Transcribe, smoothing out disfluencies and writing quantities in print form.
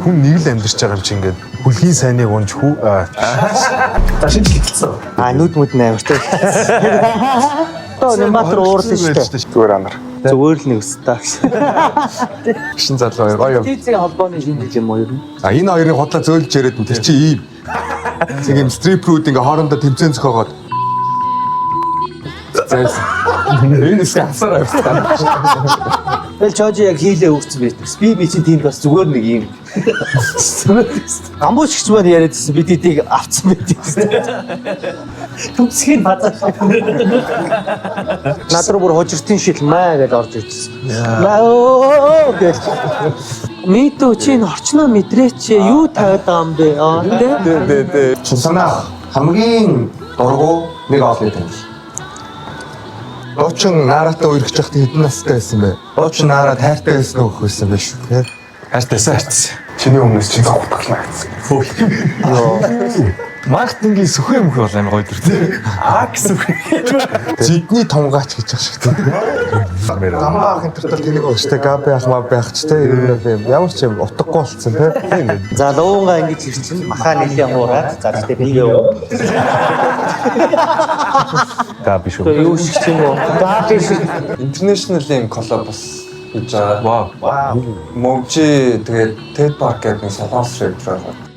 хүн нэг л амьдарч байгаа юм чи ингээд бүлгийн сайныг унж хүү. Ташин хэлсэн. Нүд мүд наймартай. Нэмбатар уурлаа шүү дээ. Зүгээр амар. Зүгээр л нэг өстэй. Гişin залуу гоё. Тийзийн холбооны шинж юм уу ер нь? Энэ хоёрын худлаа зөөлж яриад тэр чи ийм. Тэг юм стриперүүд ингээ хоорондоо тэмцээн зөхөөгоод. Энэ скансаар авчихсан. Тэгэл чожи яг хийлээ өгсөн байдаг. Би чинь тийм бас зүгээр нэг юм. Амбуучч маань яриадсэн би тэдийг авцсан байдаг. Түмсгийн базар. Над руу бүр хожиртын шил маа гэж орж ирсэн. Маа гэж. Митүү чинь орчноо мэдрээч юу тавиад байгаа юм бэ? Дээ. Санаа хамгийн дургу нэг оолны тань. Дуучин нааратай үерхэж явахдаа хэдэн настай байсан бэ? Дуучин наараа тайртай байсан уу хөөсөн байх шүү, тий? Хайртайсаа хайрцсан. Чиний өмнөөс чинь зогтоглоо гэсэн. Маркетингийн сүхэн мөх бол амар гоё дэр тий. Сүх. Зидний томгаач гэж ах шиг тий. Гамбаа хинтертэл тэнийг өчтэй габ байх маа байх ч тий. Ямар ч юм утгагүй болцсон тий. За луунга ингэж ирчин маханыхын уураад за тэгтээ би юу? Габ шүү. Юу шиг ч юм уу? Габ шиг. International юм коллаб бас хийж байгаа. Вау. Мөвжи тэгээд TED Park гэдэг нэг солонгос рэпер байгаа.